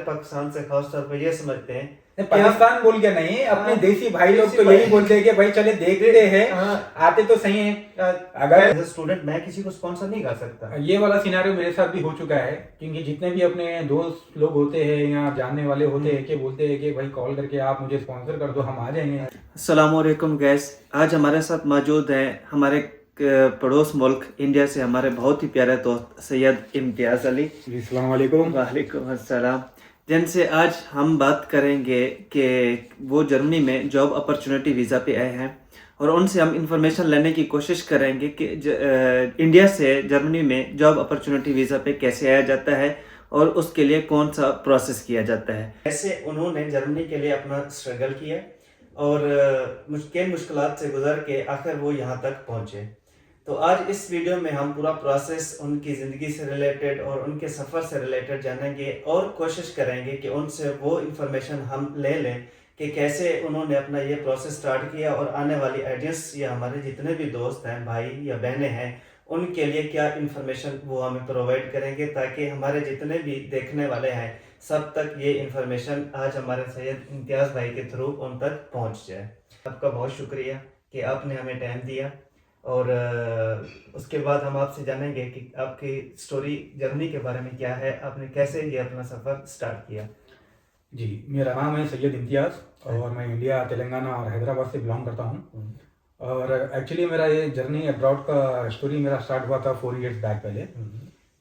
पाकिस्तान से खास तौर पर ये समझते हैं पाकिस्तान बोल के नहीं, अपने देसी भाई लोग तो यही बोलते हैं कि भाई चले देखते हैं, आते तो सही है। अगर स्टूडेंट मैं किसी को स्पॉन्सर नहीं कर सकता। ये वाला सिनेरियो मेरे साथ भी हो चुका है, क्योंकि जितने भी अपने दोस्त लोग होते हैं या जानने वाले होते हैं कि बोलते हैं कि भाई कॉल करके आप मुझे स्पॉन्सर कर दो, हम आ जाएंगे। अस्सलाम वालेकुम गैस, आज हमारे साथ मौजूद हैं हमारे पड़ोस मुल्क इंडिया से हमारे बहुत ही प्यारे दोस्त सैयद इम्तियाज़ अली। अस्सलाम वालेकुम। वालेकुम अस्सलाम। जिनसे आज हम बात करेंगे कि वो जर्मनी में जॉब अपॉर्चुनिटी वीज़ा पे आए हैं और उनसे हम इंफॉर्मेशन लेने की कोशिश करेंगे कि इंडिया से जर्मनी में जॉब अपॉर्चुनिटी वीज़ा पे कैसे आया जाता है और उसके लिए कौन सा प्रोसेस किया जाता है। कैसे उन्होंने जर्मनी के लिए अपना स्ट्रगल किया और मुश्किलात से गुजर के आखिर वो यहाँ तक पहुँचे। तो आज इस वीडियो में हम पूरा प्रोसेस उनकी ज़िंदगी से रिलेटेड और उनके सफ़र से रिलेटेड जानेंगे और कोशिश करेंगे कि उनसे वो इन्फॉर्मेशन हम ले लें कि कैसे उन्होंने अपना ये प्रोसेस स्टार्ट किया और आने वाली ऑडियंस या हमारे जितने भी दोस्त हैं, भाई या बहनें हैं, उनके लिए क्या इन्फॉर्मेशन वो हमें प्रोवाइड करेंगे ताकि हमारे जितने भी देखने वाले हैं सब तक ये इन्फॉर्मेशन आज हमारे सैयद इम्तियाज़ भाई के थ्रू उन तक पहुँच जाए। आपका बहुत शुक्रिया कि आपने हमें टाइम दिया और उसके बाद हम आपसे जानेंगे कि आपकी स्टोरी जर्मनी के बारे में क्या है, आपने कैसे ये अपना सफ़र स्टार्ट किया। जी, मेरा नाम है सैयद इम्तियाज़ और मैं इंडिया, तेलंगाना और हैदराबाद से बिलोंग करता हूँ। और एक्चुअली मेरा ये जर्नी अब्रॉड का स्टोरी मेरा स्टार्ट हुआ था 4 इयर्स बैक पहले।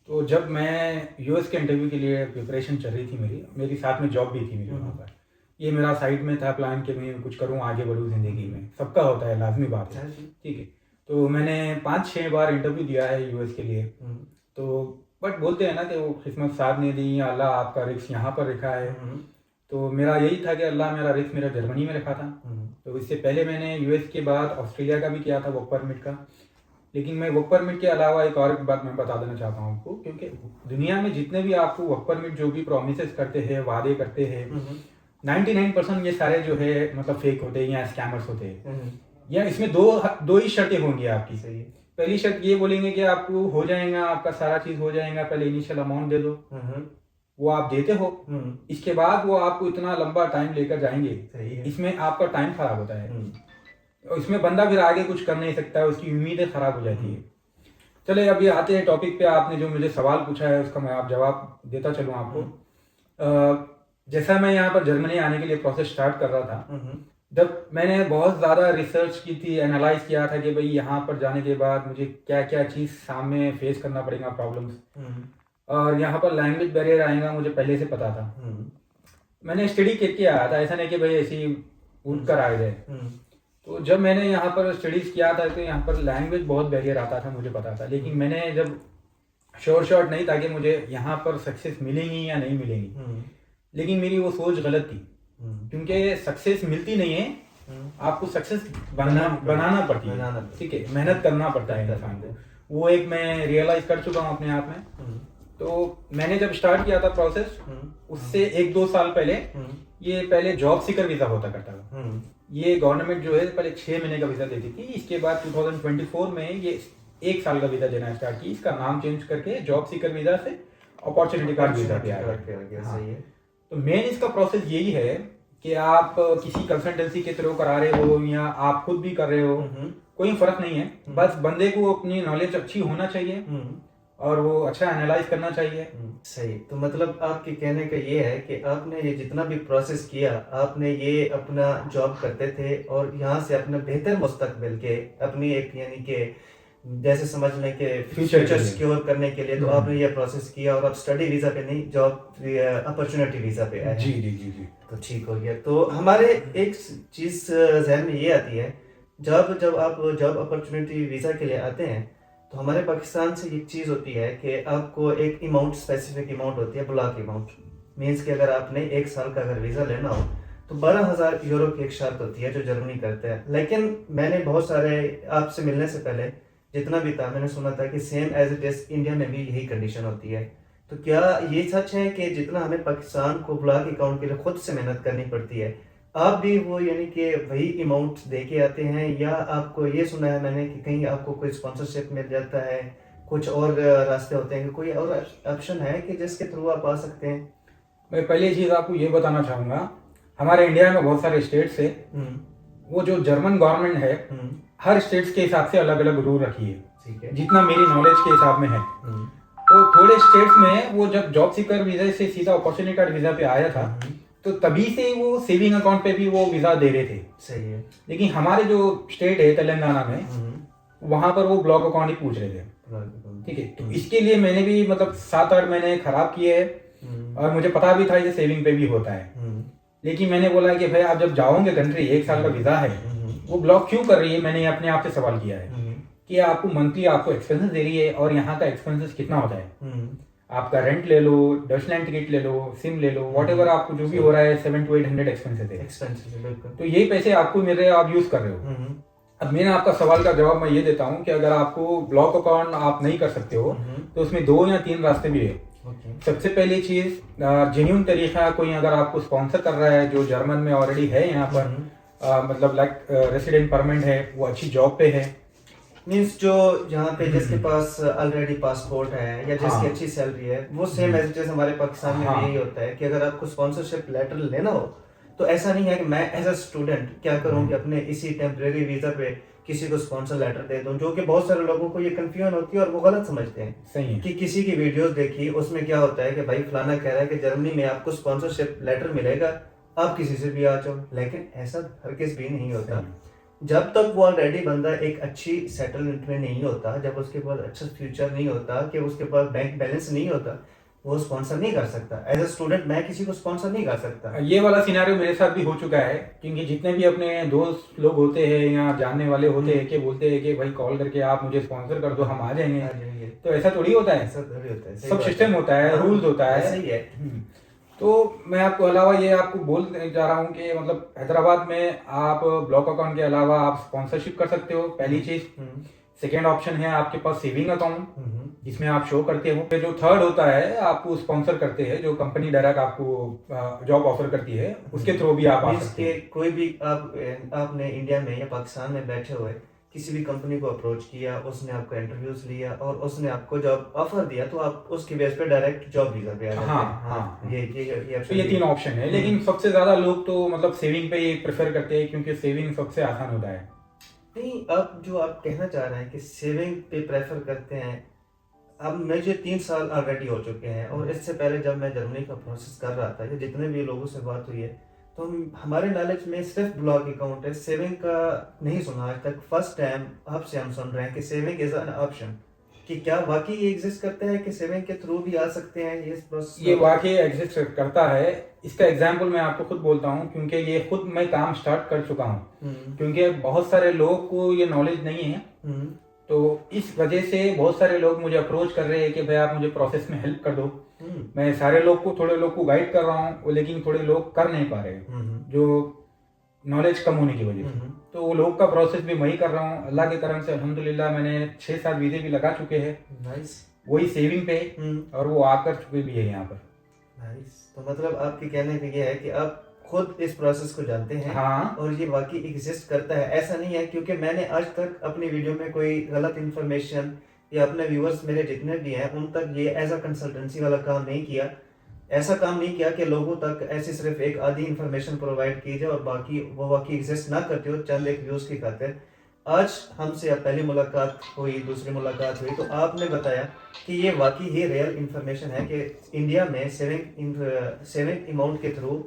तो जब मैं यूएस के इंटरव्यू के लिए प्रिपरेशन चल रही थी, मेरी साथ में जॉब भी थी मेरी वहाँ पर। ये मेरा साइड में था प्लान कि मैं कुछ करूँ, आगे बढ़ूँ ज़िंदगी में, सबका होता है, लाजमी बात है, ठीक है। तो मैंने 5-6 बार इंटरव्यू दिया है यूएस के लिए। तो बट बोलते हैं ना कि वो किस्मत साथ नहीं दी या अल्लाह आपका रिस्क यहाँ पर लिखा है। तो मेरा यही था कि अल्लाह मेरा रिस्क मेरा जर्मनी में लिखा था। तो इससे पहले मैंने यूएस के बाद ऑस्ट्रेलिया का भी किया था वर्क परमिट का। लेकिन मैं वर्क परमिट के अलावा एक और बात मैं बता देना चाहता हूँ आपको, क्योंकि दुनिया में जितने भी आपको वर्क परमिट जो भी प्रोमिस करते हैं, वादे करते हैं, 99% ये सारे जो है मतलब फेक होते हैं या स्कैमर्स होते हैं। या इसमें दो ही शर्तें होंगी आपकी। सही है। पहली शर्त ये बोलेंगे कि आपको हो जाएगा, आपका सारा चीज हो जाएगा, पहले इनिशियल अमाउंट दे दो, वो आप देते हो, इसके बाद वो आपको इतना लंबा टाइम लेकर जाएंगे। सही है। इसमें आपका टाइम खराब होता है और इसमें बंदा फिर आगे कुछ कर नहीं सकता है, उसकी उम्मीदें खराब हो जाती है। चले अभी आते हैं टॉपिक पे। आपने जो मुझे सवाल पूछा है उसका मैं आप जवाब देता चलूँ आपको। जैसा मैं यहाँ पर जर्मनी आने के लिए प्रोसेस स्टार्ट कर रहा था, जब मैंने बहुत ज़्यादा रिसर्च की थी, एनालाइज किया था कि भाई यहाँ पर जाने के बाद मुझे क्या क्या चीज़ सामने फेस करना पड़ेगा, प्रॉब्लम्स, और यहाँ पर लैंग्वेज बैरियर आएगा, मुझे पहले से पता था। मैंने स्टडी करके आया था, ऐसा नहीं कि भाई ऐसे ही उठ कर आए गए। तो जब मैंने यहाँ पर स्टडीज़ किया था तो यहाँ पर लैंग्वेज बहुत बैरियर आता था, मुझे पता था। लेकिन मैंने जब शॉर्ट नहीं था कि मुझे यहाँ पर सक्सेस मिलेंगी या नहीं मिलेंगी, लेकिन मेरी वो सोच गलत थी, क्योंकि सक्सेस मिलती नहीं है, आपको सक्सेस बनाना पड़ती है, ठीक है, मेहनत करना पड़ता है इंसान को। वो एक मैं रियलाइज कर चुका हूँ अपने आप में। तो मैंने जब स्टार्ट किया था प्रोसेस, उससे 1-2 साल पहले ये पहले जॉब सीकर वीजा होता करता था। ये गवर्नमेंट जो है पहले 6 महीने का वीजा देती थी। इसके बाद 2024 में ये 1 साल का वीजा देना स्टार्ट की। इसका नाम चेंज करके जॉब सीकर वीजा से अपॉर्चुनिटी कार्ड वीजा पे आ गया। तो मेन इसका प्रोसेस यही है कि आप किसी कंसल्टेंसी के थ्रू करा रहे हो या आप खुद भी कर रहे हो, कोई फर्क नहीं है। बस बंदे को अपनी नॉलेज अच्छी होना चाहिए और वो अच्छा एनालाइज करना चाहिए। सही। तो मतलब आपके कहने का ये है कि आपने ये जितना भी प्रोसेस किया, आपने ये अपना जॉब करते थे और यहाँ से अपना बेहतर मुस्तकबिल के अपनी एक यानी कि जैसे समझ लें कि फ्यूचर सिक्योर करने के लिए तो आपने ये प्रोसेस किया और आप स्टडी वीज़ा पे नहीं, जॉब अपॉर्चुनिटी वीज़ा पे आए। जी जी जी जी। तो ठीक हो गया। तो हमारे एक चीज़ जहन में ये आती है, जब आप जॉब अपॉर्चुनिटी वीज़ा के लिए आते हैं तो हमारे पाकिस्तान से एक चीज़ होती है कि आपको एक अमाउंट, स्पेसिफिक अमाउंट होती है, ब्लॉक अमाउंट। मीन्स कि अगर आपने 1 साल का अगर वीज़ा लेना हो तो 12,000 यूरो की एक शर्त होती है जो जर्मनी करते हैं। लेकिन मैंने बहुत सारे आपसे मिलने से पहले जितना भी था, मैंने सुना था कि same as it is India में भी यही कंडीशन होती है। तो क्या ये सच है कि जितना हमें पाकिस्तान को ब्लॉक अकाउंट के लिए खुद से मेहनत करनी पड़ती है, आप भी वो यानी कि वही अमाउंट दे के आते हैं, या आपको ये सुना है मैंने कि कहीं आपको कोई स्पॉन्सरशिप मिल जाता है, कुछ और रास्ते होते हैं कि कोई और ऑप्शन है कि जिसके थ्रू आप आ सकते हैं? मैं पहली चीज़ आपको ये बताना चाहूँगा, हमारे इंडिया में बहुत सारे स्टेट्स है, वो जो जर्मन गवर्नमेंट है हर स्टेट्स के हिसाब से अलग अलग रूल रखी है, ठीक है। जितना मेरी नॉलेज के हिसाब में है। तो थोड़े स्टेट्स में वो जब जॉब सीकर वीजा से सीधा अपॉर्चुनिटी कार्ड वीजा पे आया था, तो तभी से वो सेविंग अकाउंट पे भी वो वीजा दे रहे थे। सही है। लेकिन हमारे जो स्टेट है तेलंगाना में, वहां पर वो ब्लॉक अकाउंट ही पूछ रहे थे, ठीक है। तो इसके लिए मैंने भी मतलब 7-8 महीने खराब किए हैं, और मुझे पता भी था ये सेविंग पे भी होता है। लेकिन मैंने बोला कि भाई आप जब जाओगे कंट्री, 1 साल का वीजा है, वो ब्लॉक क्यों कर रही है, मैंने अपने आप से सवाल किया है कि आपको मंथली आपको एक्सपेंसेस दे रही है, और यहाँ का एक्सपेंसेस कितना होता है, आपका रेंट ले लो, डचलैंड टिकट ले लो, सिम ले लो, वॉट एवर आपको जो भी हो रहा है 700 to 800 एक्सपेंसेस है, तो ये पैसे आपको मिल रहे हैं, आप यूज कर रहे हो। अब मैंने आपका सवाल का जवाब मैं ये देता हूँ कि अगर आपको ब्लॉक अकाउंट आप नहीं कर सकते हो, तो उसमें 2 या 3 रास्ते भी है। सबसे पहली चीज, जेन्युइन तरीका, कोई अगर आपको स्पॉन्सर कर रहा है जो जर्मन में ऑलरेडी है यहाँ पर, मतलब लाइक रेसिडेंट परमानेंट है, वो अच्छी जॉब पे है, मीन्स जो यहाँ पे जिसके पास ऑलरेडी पासपोर्ट है या जिसकी अच्छी सैलरी है, वो सेम एज जैसे हमारे पाकिस्तान में भी यही होता है कि अगर आपको स्पॉन्सरशिप लेटर लेना हो, तो ऐसा नहीं है कि मैं एज अ स्टूडेंट क्या करूँ कि अपने इसी टेम्परेरी वीजा पे किसी को स्पॉन्सर लेटर दे दूं, जो कि बहुत सारे लोगों को ये कंफ्यूजन होती है और वो गलत समझते हैं। सही है कि किसी की वीडियोस देखी, उसमें क्या होता है कि भाई फलाना कह रहा है कि जर्मनी में आपको स्पॉन्सरशिप लेटर मिलेगा, आप किसी से भी आ जाओ, लेकिन ऐसा हर किस भी नहीं होता। जब तक वो ऑलरेडी बंदा एक अच्छी सेटलमेंट में नहीं होता, जब उसके पास अच्छा फ्यूचर नहीं होता, कि उसके पास बैंक बैलेंस नहीं होता, वो स्पॉन्सर नहीं कर सकता। एज अ स्टूडेंट मैं किसी को स्पॉन्सर नहीं कर सकता। ये वाला सिनारियो मेरे साथ भी हो चुका है, क्योंकि जितने भी अपने दोस्त लोग होते हैं या जानने वाले होते हैं कि बोलते हैं कि भाई कॉल करके आप मुझे स्पॉन्सर कर दो, हम आ जाएंगे। तो ऐसा थोड़ी होता है, ऐसा थोड़ी होता है, सब सिस्टम होता है, रूल्स होता है। सही है। तो मैं आपको अलावा ये आपको बोलने जा रहा हूँ कि मतलब हैदराबाद में आप ब्लॉक अकाउंट के अलावा आप स्पॉन्सरशिप कर सकते हो, पहली चीज। सेकेंड ऑप्शन है आपके पास सेविंग अकाउंट, जिसमें आप शो करते हो। जो थर्ड होता है, आपको स्पॉन्सर करते हैं, जो कंपनी डायरेक्ट आपको जॉब ऑफर करती है, उसके थ्रू भी आप आ सकते हैं। कोई भी आपने इंडिया में या पाकिस्तान में बैठे हुए किसी भी कंपनी को अप्रोच किया, उसने आपको इंटरव्यूज लिया और उसने आपको जॉब ऑफर दिया, तो आप उसकी बेस पे डायरेक्ट जॉब वीजा पे आ जाते हैं। हाँ, ये तो ये 3 ऑप्शन है, लेकिन सबसे ज्यादा लोग तो मतलब सेविंग पे ही प्रेफर करते हैं, क्योंकि सेविंग सबसे आसान होता है। नहीं, अब जो आप कहना चाह रहे हैं कि सेविंग पे प्रेफर करते हैं, अब मुझे 3 साल ऑलरेडी हो चुके हैं, और इससे पहले जब मैं जर्मनी का प्रोसेस कर रहा था, या जितने भी लोगों से बात हुई है, तो हमारे नॉलेज में सिर्फ ब्लॉक अकाउंट है, सेविंग का नहीं सुना आज तक। फर्स्ट टाइम आपसे हम सुन रहे हैं कि सेविंग इज एन ऑप्शन। कि क्या वाकई ये एग्जिस्ट करता है कि सेविंग के थ्रू भी आ सकते हैं ये प्रोसेस? ये वाकई एग्जिस्ट करता है। इसका एग्जाम्पल मैं आपको खुद बोलता हूँ, क्योंकि ये खुद मैं काम स्टार्ट कर चुका हूँ, क्योंकि बहुत सारे लोगों को ये नॉलेज नहीं है। तो इस वजह से बहुत सारे लोग मुझे अप्रोच कर रहे हैं कि भाई आप मुझे प्रोसेस में हेल्प कर दो। मैं सारे लोग को, थोड़े लोग को गाइड कर रहा हूँ, लेकिन थोड़े लोग कर नहीं पा रहे, जो नॉलेज कम होने की वजह से। तो वो लोग का प्रोसेस भी मैं ही कर रहा हूँ। अल्लाह के करम से अल्हम्दुलिल्लाह मैंने 6-7 वीजे भी लगा चुके हैं, नाइस, वही सेविंग पे, और वो आकर चुके भी है यहाँ पर। नाइस। तो मतलब आपके कहने का ये है कि आप खुद इस प्रोसेस को जानते हैं। हाँ, और ये वाकई एग्जिस्ट करता है, ऐसा नहीं है। क्योंकि मैंने आज तक अपनी वीडियो में कोई गलत इन्फॉर्मेशन, या अपने व्यूअर्स मेरे जितने भी हैं उन तक ये एज अ कंसल्टेंसी वाला काम नहीं किया। ऐसा काम नहीं किया कि लोगों तक ऐसी सिर्फ एक आधी इन्फॉर्मेशन प्रोवाइड की जाए और बाकी वो वाकई एग्जिस्ट ना करते हो चंद एक व्यूज की खातिर। आज हमसे पहली मुलाकात हुई, दूसरी मुलाकात हुई, तो आपने बताया कि ये वाकई ही रियल इन्फॉर्मेशन है कि इंडिया में सेविंग अमाउंट के थ्रू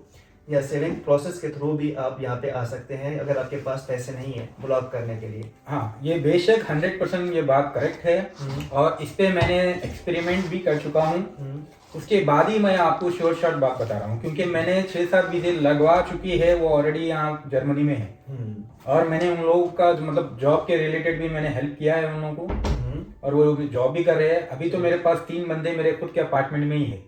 या सेविंग प्रोसेस के थ्रू भी आप यहाँ पे आ सकते हैं, अगर आपके पास पैसे नहीं है ब्लॉक करने के लिए। हाँ, ये बेशक 100% ये बात करेक्ट है, और इस पे मैंने एक्सपेरिमेंट भी कर चुका हूँ। उसके बाद ही मैं आपको शॉर्ट बात बता रहा हूँ, क्योंकि मैंने 6-7 वीजे लगवा चुकी है, वो ऑलरेडी यहाँ जर्मनी में है, और मैंने उन लोगों का मतलब जॉब के रिलेटेड भी मैंने हेल्प किया है उन लोगों को, और वो लोग जॉब भी कर रहे हैं। अभी तो मेरे पास 3 बंदे मेरे खुद के अपार्टमेंट में ही है।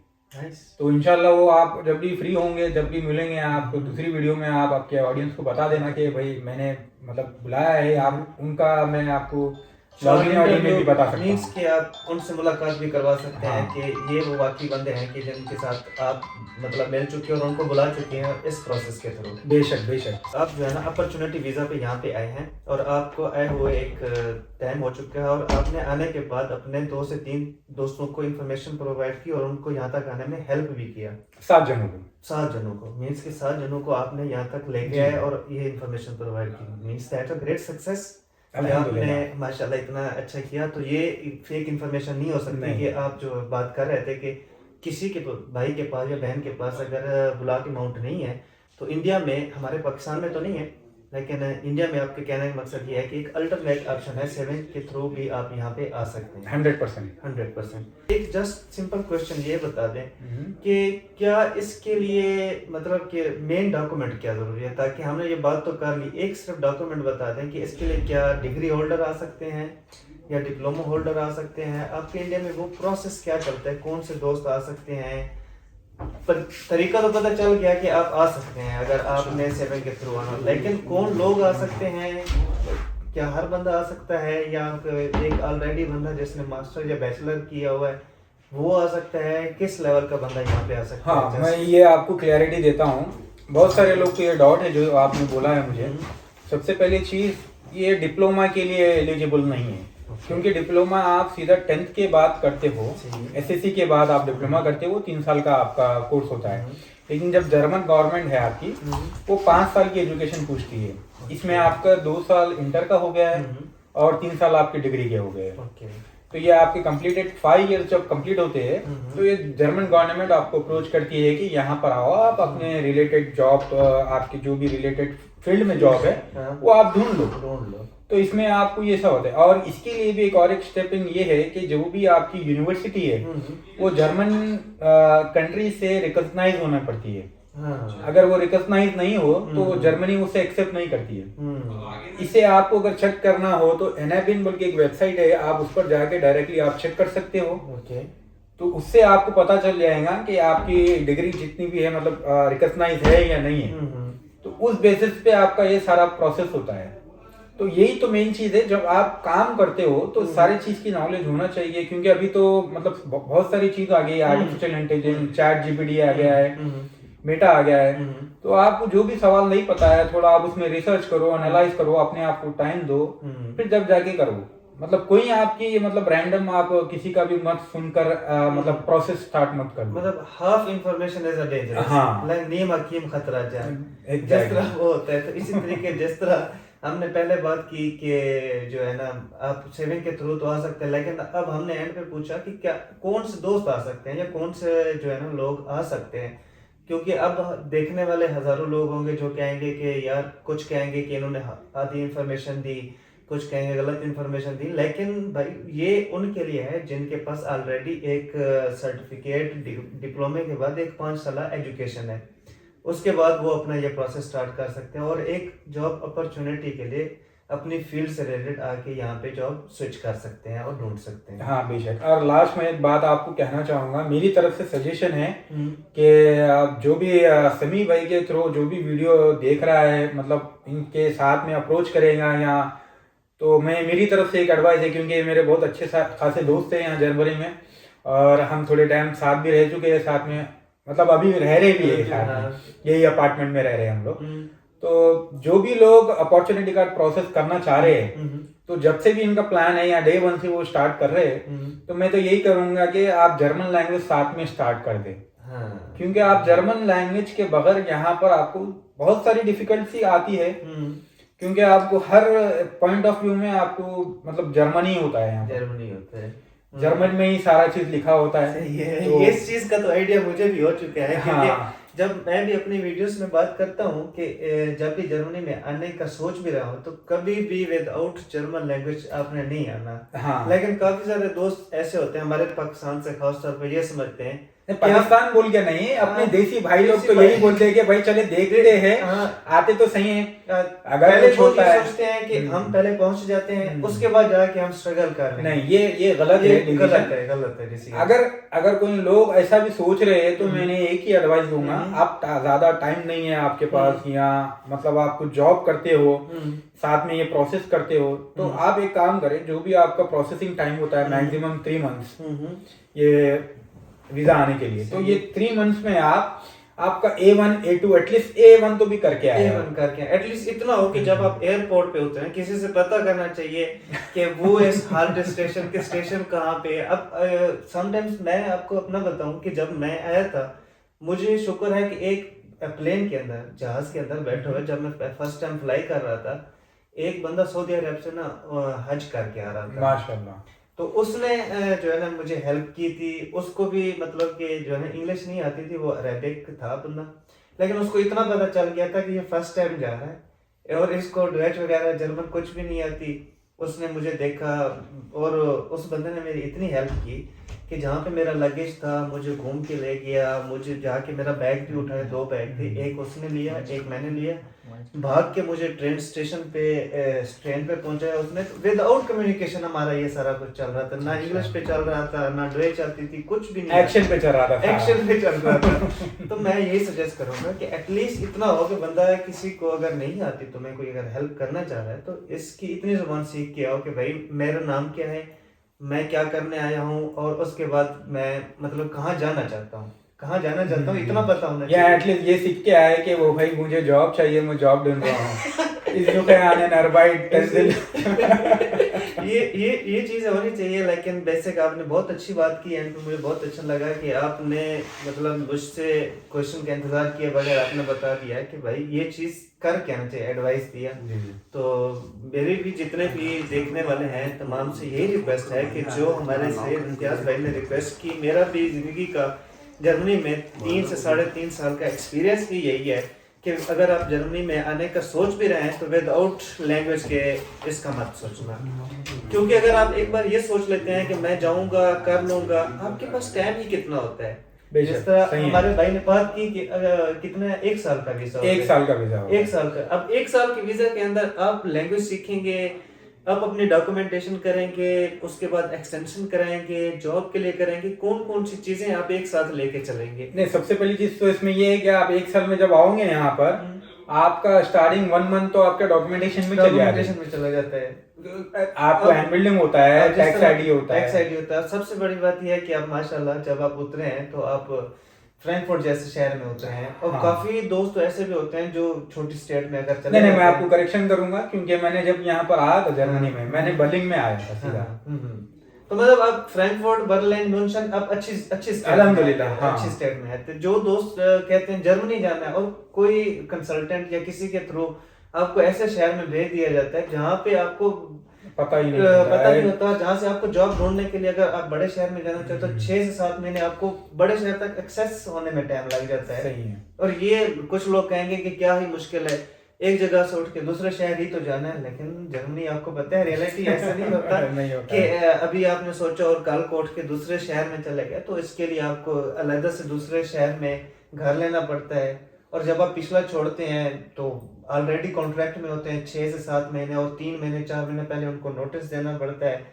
तो इंशाल्लाह वो आप जब भी फ्री होंगे, जब भी मिलेंगे आप, तो दूसरी वीडियो में आप आपके ऑडियंस को बता देना कि भाई मैंने मतलब बुलाया है आप उनका, मैं आपको लॉगिन और ईमेल भी बता सकता मीन्स हूँ। कि आप उनसे मुलाकात भी करवा सकते हैं हाँ। कि ये वो वाकई बंदे हैं कि जिनके साथ आप मतलब मिल चुके हैं और उनको बुला चुके हैं इस प्रोसेस के थ्रू। बेशक बेशक। आप जो है ना अपॉर्चुनिटी वीज़ा पे यहाँ पे आए हैं और आपको आए हुए एक टाइम हो चुका है और आपने आने के बाद अपने 2 से 3 दोस्तों को इन्फॉर्मेशन प्रोवाइड की और उनको यहाँ तक आने में हेल्प भी किया। 7 जनों को। 7 जनों को मीन्स के 7 जनों को आपने यहाँ तक लेके जी। आए और ये इन्फॉर्मेशन प्रोवाइड की। Means that a great success. आपने अल्हम्दुलिल्लाह। माशाल्लाह इतना अच्छा किया। तो ये फेक इन्फॉर्मेशन नहीं हो सकती नहीं। कि आप जो बात कर रहे थे कि किसी के भाई के पास या बहन के पास अगर ब्लॉक अमाउंट नहीं है तो इंडिया में, हमारे पाकिस्तान में तो नहीं है लेकिन इंडिया में आपके कहने का मकसद ये है कि एक अल्टरनेट ऑप्शन है, सेविंग के थ्रू भी आप यहाँ पे आ सकते हैं। 100%। 100%। एक जस्ट सिंपल क्वेश्चन ये बता दें कि क्या इसके लिए मतलब कि मेन डॉक्यूमेंट क्या जरूरी है, ताकि हमने ये बात तो कर ली, एक सिर्फ डॉक्यूमेंट बता दें कि इसके लिए क्या डिग्री होल्डर आ सकते हैं या डिप्लोमा होल्डर आ सकते हैं, आपके इंडिया में वो प्रोसेस क्या चलता है, कौन से दोस्त आ सकते हैं। पर तरीका तो पता चल गया कि आप आ सकते हैं अगर आपने सेवन के थ्रू आना, लेकिन कौन लोग आ सकते हैं, क्या हर बंदा आ सकता है या एक ऑलरेडी बंदा जिसने मास्टर या बैचलर किया हुआ है वो आ सकता है, किस लेवल का बंदा यहाँ पे आ सकता है? हाँ, मैं ये आपको क्लैरिटी देता हूँ। बहुत सारे लोग को ये डाउट है जो आपने बोला है मुझे। सबसे पहली चीज़, ये डिप्लोमा के लिए एलिजिबल नहीं है, क्योंकि डिप्लोमा आप सीधा 10th के बाद करते हो, एसएससी के बाद आप डिप्लोमा करते हो, 3 साल का आपका कोर्स होता है। लेकिन जब जर्मन गवर्नमेंट है आपकी, वो 5 साल की एजुकेशन पूछती है। इसमें आपका 2 साल इंटर का हो गया है और 3 साल आपके डिग्री के हो गए हैं। तो ये आपके कंप्लीटेड 5 ईयर्स जब कंप्लीट होते हैं तो ये जर्मन गवर्नमेंट आपको अप्रोच करती है कि यहाँ पर आओ, आप अपने रिलेटेड जॉब, आपके जो भी रिलेटेड फील्ड में जॉब है वो आप ढूंढ लो। तो इसमें आपको ये सब होता है। और इसके लिए भी एक स्टेपिंग ये है कि जो भी आपकी यूनिवर्सिटी है वो जर्मन कंट्री से रिकॉग्नाइज होना पड़ती है। अगर वो रिकॉग्नाइज नहीं हो तो जर्मनी उसे एक्सेप्ट नहीं करती है। इसे आपको अगर चेक करना हो तो एनआईबिन बोल के एक वेबसाइट है, आप उस पर जाके डायरेक्टली आप चेक कर सकते हो। तो उससे आपको पता चल जाएगा कि आपकी डिग्री जितनी भी है मतलब रिकॉग्नाइज है या नहीं है। तो उस बेसिस पे आपका ये सारा प्रोसेस होता है। तो यही तो मेन चीज है, जब आप काम करते हो तो सारी चीज की नॉलेज होना चाहिए, क्योंकि अभी तो मतलब बहुत सारी चीज आ गई है, आर्टिफिशियल इंटेलिजेंस, चैट जीपीटी आ गया है, मेटा आ गया है। तो आपको जो भी सवाल नहीं पता है थोड़ा आप उसमें रिसर्च करो, एनालाइज करो, अपने आप को टाइम दो, फिर जब जाके करो। मतलब कोई आपकी मतलब रैंडम आप किसी का भी मत सुनकर मतलब प्रोसेस स्टार्ट मत करो। मतलब half information is a dangerous. हाँ, लाइक नीम हकीम खतरा जान, Exactly. जिस तरह वो होता है। तो इसी तरीके जिस तरह हमने पहले बात की कि जो है ना आप सेविंग के थ्रू तो आ सकते हैं, लेकिन अब हमने एंड पे पूछा कि क्या कौन से दोस्त आ सकते हैं या कौन से जो है ना लोग आ सकते हैं, क्योंकि अब देखने वाले हजारों लोग होंगे जो कहेंगे कि यार, कुछ कहेंगे कि इन्होंने आधी इंफॉर्मेशन दी, कुछ कहेंगे गलत इंफॉर्मेशन दी, लेकिन भाई ये उनके लिए है जिनके पास ऑलरेडी एक सर्टिफिकेट, डिप्लोमे के बाद एक 5 साल एजुकेशन है, उसके बाद वो अपना ये प्रोसेस स्टार्ट कर सकते हैं और एक जॉब अपॉर्चुनिटी के लिए अपनी फील्ड से रिलेटेड आके यहाँ पे जॉब स्विच कर सकते हैं और ढूंढ सकते हैं। हाँ बेशक। और लास्ट में एक बात आपको कहना चाहूंगा, मेरी तरफ से सजेशन है कि आप जो भी समी भाई के थ्रू जो भी वीडियो देख रहा है, मतलब इनके साथ में अप्रोच करेगा या, तो मेरी तरफ से एक एडवाइस है, क्योंकि मेरे बहुत अच्छे खासे दोस्त हैं यहाँ जर्मनी में और हम थोड़े टाइम साथ भी रह चुके हैं, साथ में मतलब अभी रह रहे भी है साथ में, यही अपार्टमेंट में रह रहे हैं हम लोग। तो जो भी लोग अपॉर्चुनिटी का प्रोसेस करना चाह रहे हैं, तो जब से भी इनका प्लान है या डे 1 से वो स्टार्ट कर रहे हैं, तो मैं तो यही करूंगा कि आप जर्मन लैंग्वेज साथ में स्टार्ट कर दें। क्योंकि आप जर्मन लैंग्वेज के बगैर यहाँ पर आपको बहुत सारी डिफिकल्टी आती है, क्योंकि आपको हर पॉइंट ऑफ व्यू में आपको मतलब जर्मनी होता है, यहाँ जर्मनी होता है, जर्मन में ही सारा चीज लिखा होता है। तो इस चीज का तो आइडिया मुझे भी हो चुका है, क्योंकि जब मैं भी अपनी वीडियोस में बात करता हूँ कि जब भी जर्मनी में आने का सोच भी रहा हूँ तो कभी भी विदाउट जर्मन लैंग्वेज आपने नहीं आना। लेकिन काफी सारे दोस्त ऐसे होते हैं हमारे पाकिस्तान से, खासतौर पर ये समझते हैं पाकिस्तान बोल के नहीं, अपने हाँ, देसी भाई लोग देसी तो भाई- यही बोलते हैं कि भाई चले देखते हैं, हाँ। आते तो सही है। अगर पहले कुछ वो होता ये है सोचते हैं कि हम पहले पहुंच जाते हैं, उसके बाद जाके हम स्ट्रगल कर रहे हैं। नहीं, ये गलत ये है गलत decision। है, गलत है decision। अगर अगर कोई लोग ऐसा भी सोच रहे हैं तो मैंने एक ही एडवाइस दूंगा, आप ज्यादा टाइम नहीं है आपके पास, या मतलब आप कुछ जॉब करते हो साथ में ये प्रोसेस करते हो, तो आप एक काम करें, जो भी आपका प्रोसेसिंग टाइम होता है मैक्सिमम 3 मंथ्स ये वीजा आने के लिए, तो ये 3 मंथ्स में आपका A1 A2 एटलीस्ट A1 तो भी करके आए हो। A1 करके एटलीस्ट इतना हो कि जब आप एयरपोर्ट पे उतरे किसी से पता करना चाहिए कि वो इस हाल्ट स्टेशन के स्टेशन कहाँ पे है। अब समटाइम्स मैं आपको अपना बताऊं कि जब मैं आया था, मुझे शुक्र है कि एक प्लेन के अंदर, जहाज के अंदर बैठे हुए जब मैं फर्स्ट टाइम फ्लाई कर रहा था, एक बंदा सऊदी अरब से ना हज करके आ रहा था माशाल्लाह। तो उसने जो है ना मुझे हेल्प की थी। उसको भी मतलब कि जो है ना इंग्लिश नहीं आती थी, वो अरेबिक था बंदा, लेकिन उसको इतना पता चल गया था कि ये फर्स्ट टाइम जा रहा है और इसको डच वगैरह जर्मन कुछ भी नहीं आती। उसने मुझे देखा और उस बंदे ने मेरी इतनी हेल्प की कि जहाँ पे मेरा लगेज था मुझे घूम के ले गया, मुझे जाके मेरा बैग भी उठाया, 2 बैग थे, एक उसने लिया एक मैंने लिया, भाग के मुझे ट्रेन स्टेशन पे ट्रेन पे पहुंचाया उसने। विदाउट कम्युनिकेशन हमारा ये सारा कुछ चल रहा था, ना इंग्लिश पे चल रहा था ना डच आती थी, कुछ भी नहीं, एक्शन पे चल रहा था, एक्शन पे चल रहा था। तो मैं यही सजेस्ट करूंगा कि एटलीस्ट इतना हो कि बंदा किसी को अगर नहीं आती, तुम्हें कोई अगर हेल्प करना चाह रहा है तो इसकी इतनी जुबान सीख के आओ कि भाई मेरा नाम क्या है, मैं क्या करने आया हूँ, और उसके बाद मैं मतलब कहाँ जाना चाहता हूँ, कहाँ जाना चाहता हूँ, इतना पता होना या चाहिए। एटलीस्ट ये सीख के आए कि वो भाई मुझे जॉब चाहिए, मैं जॉब ढूंढ रहा हूँ इस दुखे आने नरबाइट तंजिल। ये चीजें होनी चाहिए। लेकिन बेसिक आपने बहुत अच्छी बात की एंड मुझे बहुत अच्छा लगा कि आपने मतलब मुझसे क्वेश्चन का इंतजार किए बगैर आपने बता दिया कि भाई ये चीज कर क्या आना चाहिए, एडवाइस दिया। तो मेरे भी जितने भी देखने वाले हैं तमाम से यही रिक्वेस्ट है कि जो हमारे सैयद इम्तियाज भाई ने रिक्वेस्ट की, मेरा भी जिंदगी का जर्मनी में 3 से 3.5 साल का एक्सपीरियंस भी यही है कि अगर आप जर्मनी में आने का सोच भी रहे हैं तो विदाउट लैंग्वेज के इसका मत सोचना, क्योंकि अगर आप एक बार ये सोच लेते हैं कि मैं जाऊंगा कर लूंगा, आपके पास टाइम ही कितना होता है। जिस तरह हमारे भाई ने बात की कि कितना 1 साल का वीजा, 1 साल का वीजा, 1 साल का। अब 1 साल के वीजा के अंदर आप लैंग्वेज सीखेंगे, आप अपनी डॉक्यूमेंटेशन करेंगे, उसके बाद एक्सटेंशन कराएंगे, जॉब के लिए करेंगे, कौन कौन सी चीजें आप एक साथ लेके चलेंगे। नहीं, सबसे पहली चीज तो इसमें ये है कि आप 1 साल में जब आओगे यहाँ पर, आपका स्टार्टिंग 1 मंथ तो आपका डॉक्यूमेंटेशन में चला जाता है। आपको हैंड बिल्डिंग होता है, टैक्स आईडी होता है। सबसे बड़ी बात यह है कि आप माशाल्लाह जब आप उतरे हैं तो आप फ्रैंकफर्ट जैसे शहर में उतरे हैं, और काफी दोस्त ऐसे भी होते हैं जो छोटी स्टेट में अगर चले। नहीं, मैं आपको करेक्शन करूंगा, क्योंकि मैंने जब यहाँ पर आया था जर्मनी में, मैंने बर्लिन में आया था सीधा। तो मतलब अब फ्रैंकफर्ट, बर्लिन, म्यूनशन अब अच्छी अल्हम्दुलिल्लाह अच्छी स्टेट में है। तो जो दोस्त कहते हैं जर्मनी जाना है और कोई कंसल्टेंट या किसी के थ्रू आपको ऐसे शहर में भेज दिया जाता है जहाँ पे आपको पता ही नहीं होता, जहाँ से आपको जॉब ढूंढने के लिए अगर आप बड़े शहर में जाना चाहते हो तो 6 से 7 महीने आपको बड़े शहर तक एक्सेस होने में टाइम लग जाता है। सही है। और ये कुछ लोग कहेंगे कि क्या ही मुश्किल है, एक जगह से उठ के दूसरे शहर ही तो जाना है, लेकिन जर्मनी आपको पता है रियलिटी ऐसा नहीं होता कि अभी आपने सोचा और कल को उठ के दूसरे शहर में चले गए। तो इसके लिए आपको अलग से दूसरे शहर में घर लेना पड़ता है, और जब आप पिछला छोड़ते हैं तो ऑलरेडी कॉन्ट्रैक्ट में होते हैं 6 से 7 महीने, और 3 महीने 4 महीने पहले उनको नोटिस देना पड़ता है।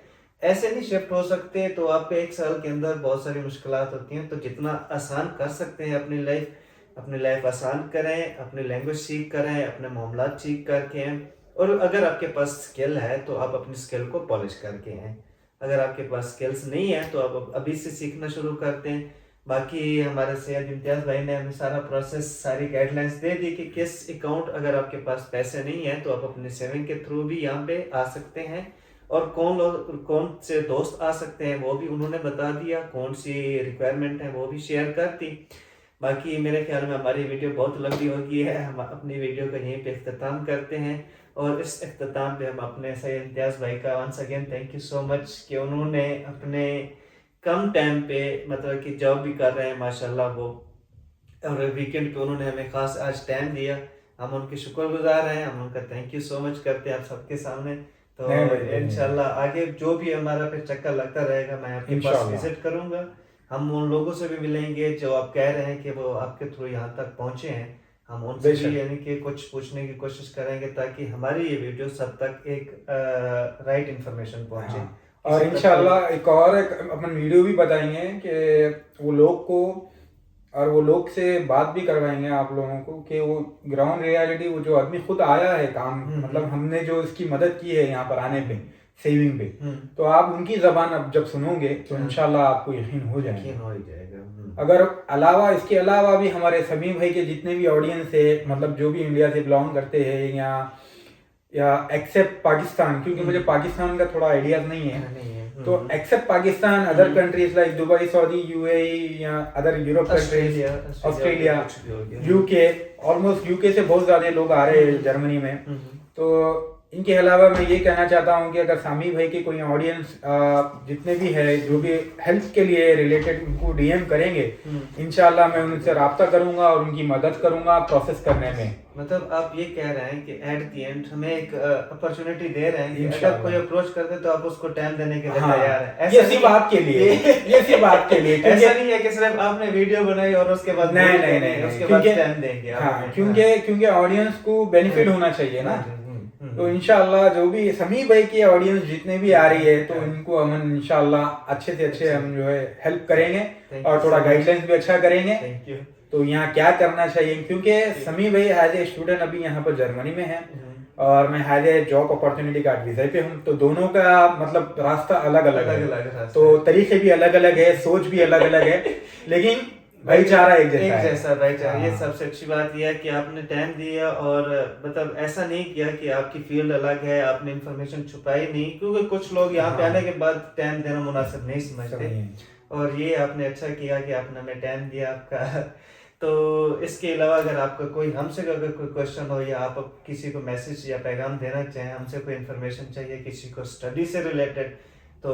ऐसे नहीं शिफ्ट हो सकते। तो आपके 1 साल के अंदर बहुत सारी मुश्किलात होती हैं। तो जितना आसान कर सकते हैं अपनी लाइफ आसान करें, अपनी लैंग्वेज सीख करें, अपने मामलात सीख करके, और अगर आपके पास स्किल है तो आप अपनी स्किल को पॉलिश करके हैं। अगर आपके पास स्किल्स नहीं है तो आप अभी से सीखना शुरू करते हैं। बाकी हमारे सैयद इम्तियाज भाई ने हमें सारा प्रोसेस, सारी गाइडलाइंस दे दी कि किस अकाउंट, अगर आपके पास पैसे नहीं है तो आप अपने सेविंग के थ्रू भी यहाँ पे आ सकते हैं, और कौन से दोस्त आ सकते हैं वो भी उन्होंने बता दिया, कौन सी रिक्वायरमेंट है वो भी शेयर कर दी। बाकी मेरे ख्याल में हमारी वीडियो बहुत लंबी हो गई है, हम अपनी वीडियो का यहीं पे इख्तिताम करते हैं, और इस इख्तिताम पे हम अपने सैयद इम्तियाज भाई का once again thank you so much कि उन्होंने अपने कम टाइम पे मतलब कि जॉब भी कर रहे हैं माशाल्लाह वो, और वीकेंड पे उन्होंने हमें खास आज टाइम दिया। हम उनके शुक्रगुजार हैं, हम उनका थैंक यू सो मच करते हैं आप सबके सामने। तो इंशाल्लाह आगे जो भी हमारा फिर चक्कर लगता रहेगा मैं आपके पास विजिट करूंगा, हम उन लोगों से भी मिलेंगे जो आप कह रहे हैं कि वो आपके थ्रू यहाँ तक पहुंचे हैं। हम उनसे भी यानी कि कुछ पूछने की कोशिश करेंगे ताकि हमारी ये वीडियो सब तक एक राइट इंफॉर्मेशन पहुंचे। हाँ। और इंशाल्लाह एक अपन वीडियो भी बताएंगे कि वो लोग को, और वो लोग से बात भी करवाएंगे आप लोगों को कि वो ग्राउंड रियलिटी, वो जो आदमी खुद आया है काम, मतलब हमने जो इसकी मदद की है यहाँ पर आने पे, सेविंग पे, तो आप उनकी जबान अब जब सुनोगे तो इंशाल्लाह आपको यकीन हो जाएगा। अगर इसके अलावा भी हमारे सभी भाई के जितने भी ऑडियंस है, मतलब जो भी इंडिया से बिलोंग करते हैं या एक्सेप्ट पाकिस्तान, क्योंकि मुझे पाकिस्तान का थोड़ा आइडिया नहीं है, तो except Pakistan, other countries like Dubai, Saudi, UAE या other Europe countries, Australia, UK, almost UK से बहुत ज्यादा लोग आ रहे हैं जर्मनी में। तो इनके अलावा मैं ये कहना चाहता हूँ कि अगर सामी भाई के कोई ऑडियंस जितने भी है जो भी हेल्थ के लिए रिलेटेड, उनको डीएम करेंगे, इंशाल्लाह मैं उनसे राब्ता करूंगा और उनकी मदद करूंगा प्रोसेस करने में। मतलब आप ये कह रहे हैं कि एट द एंड हमें एक अपॉर्चुनिटी दे रहे हैं कि अगर कोई अप्रोच करते तो आप उसको टाइम देने के लिए तैयार हैं। ये सिर्फ आपके लिए, ये सिर्फ आपके लिए, ऐसा नहीं है कि सिर्फ आपने वीडियो बनाई और उसके बाद नहीं, उसके बाद टाइम देंगे। क्योंकि ऑडियंस को बेनिफिट होना चाहिए ना। तो इंशाल्लाह जो भी समी भाई की ऑडियंस जितने भी आ रही है, तो इनको हम इंशाल्लाह अच्छे से अच्छे हम जो है हेल्प करेंगे और थोड़ा गाइडलाइंस भी अच्छा करेंगे। तो यहाँ क्या करना चाहिए, क्योंकि समी भाई एज ए स्टूडेंट अभी यहाँ पर जर्मनी में है और मैं as a job opportunity card visa पे हूँ, तो दोनों का मतलब रास्ता अलग अलग है, तो तरीके भी अलग अलग है, सोच भी अलग अलग है, लेकिन भाईचारा एक जैसा भाईचारा। ये सबसे अच्छी बात यह है कि आपने टाइम दिया और मतलब ऐसा नहीं किया कि आपकी फील्ड अलग है, आपने इंफॉर्मेशन छुपाई नहीं, क्योंकि कुछ लोग यहाँ पे आने के बाद टाइम देना मुनासिब नहीं समझते, और ये आपने अच्छा किया कि आपने हमें टाइम दिया आपका। तो इसके अलावा अगर आपका कोई हमसे अगर कोई क्वेश्चन हो या आप किसी को मैसेज या पैगाम देना चाहें, हमसे कोई इन्फॉर्मेशन चाहिए किसी को स्टडी से रिलेटेड, तो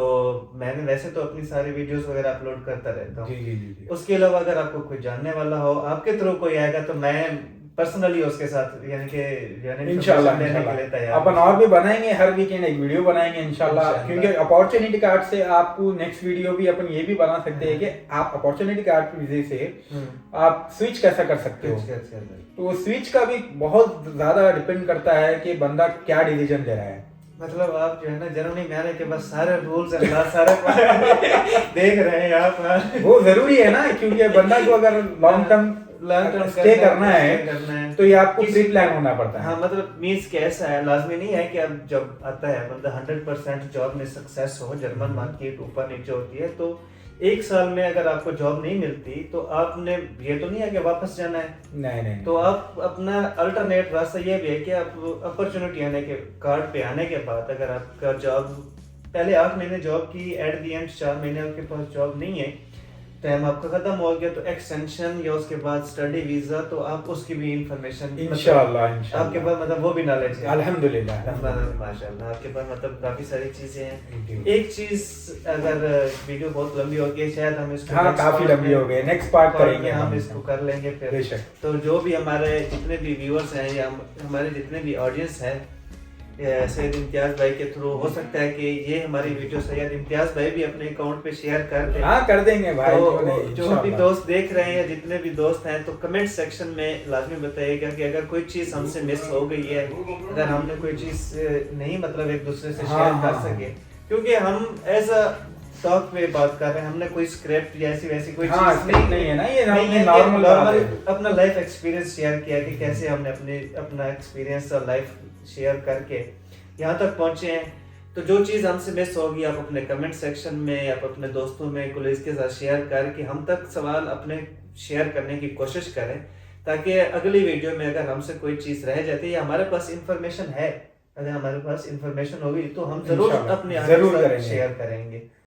मैंने वैसे तो अपनी सारी वीडियोस वगैरह अपलोड करता रहता हूँ। जी। उसके अलावा अगर आपको कोई जानने वाला हो, आपके थ्रू कोई आएगा, तो मैं पर्सनली उसके साथ यानी कि इंशाल्लाह अपन और भी बनाएंगे, हर वीकेंड एक वीडियो बनाएंगे इंशाल्लाह, क्योंकि अपॉर्चुनिटी कार्ड से आपको नेक्स्ट वीडियो भी अपन ये भी बना सकते हैं कि आप अपॉर्चुनिटी कार्ड की वजह से आप स्विच कैसा कर सकते हो। तो स्विच का भी बहुत ज्यादा डिपेंड करता है कि बंदा क्या डिसीजन ले रहा है। मतलब आप जो है ना जर्मनी में आने के बाद सारे रूल्स एंड लॉ सारे देख रहे हैं आप। वो जरूरी है ना, क्योंकि बंदा को अगर लॉन्ग टर्म स्टे करना है तो ये आपको प्री प्लान होना पड़ता है। हाँ, मतलब मीन्स कि ऐसा है, लाजमी नहीं है कि अब जब आता है बंदा 100% जॉब में सक्सेस हो, जर्मन मार्केट ऊपर नीचे होती है, तो एक साल में अगर आपको जॉब नहीं मिलती तो आपने ये तो नहीं है कि वापस जाना है, नहीं। तो आप अपना अल्टरनेट रास्ता ये भी है कि आप अपॉर्चुनिटी आने के कार्ड पे आने के बाद अगर आपका जॉब पहले 8 महीने जॉब की, एट द एंड 4 महीने आपके पास जॉब नहीं है, टाइम आपका खत्म हो गया, तो एक्सटेंशन या उसके बाद स्टडी वीजा, तो आप उसकी भी इंफॉर्मेशन इंशाल्लाह आपके पास मतलब वो भी नॉलेज है। अल्हम्दुलिल्लाह माशाल्लाह आपके पास मतलब काफी सारी चीजें हैं। एक चीज अगर वीडियो बहुत लंबी हो गई, शायद हम इसको काफी लंबी हो गई, नेक्स्ट पार्ट करेंगे, हम इसको कर लेंगे फिर। तो जो भी हमारे जितने भी व्यूअर्स हैं या हमारे जितने भी ऑडियंस हैं, सैयद इम्तियाज भाई के थ्रू हो सकता है कि ये हमारी वीडियो सैयद इम्तियाज भाई भी अपने अकाउंट पे शेयर कर दें। हाँ, कर देंगे भाई। तो जो भी दोस्त देख रहे हैं, जितने भी दोस्त हैं, तो कमेंट सेक्शन में लाजमी बताइएगा कि अगर कोई चीज हमसे मिस हो गई है, अगर हमने कोई चीज नहीं मतलब एक दूसरे से शेयर कर सके, क्योंकि हम ऐसा टॉक पे बात कर रहे हैं, हमने कोई स्क्रिप्ट या ऐसी वैसी कोई चीज नहीं है ना, ये हमने नॉर्मल अपना लाइफ एक्सपीरियंस शेयर किया कि कैसे हमने अपना एक्सपीरियंस और लाइफ शेयर करके यहाँ तक पहुंचे हैं। तो जो चीज़ हमसे मिस होगी, आप अपने कमेंट सेक्शन में, आप अपने दोस्तों में, कोलीग्स के साथ शेयर करके हम तक सवाल अपने शेयर करने की कोशिश करें, ताकि अगली वीडियो में अगर हमसे कोई चीज़ रह जाती है या हमारे पास इंफॉर्मेशन है, अगर हमारे पास इंफॉर्मेशन होगी तो हम जरूर अपने शेयर करेंगे।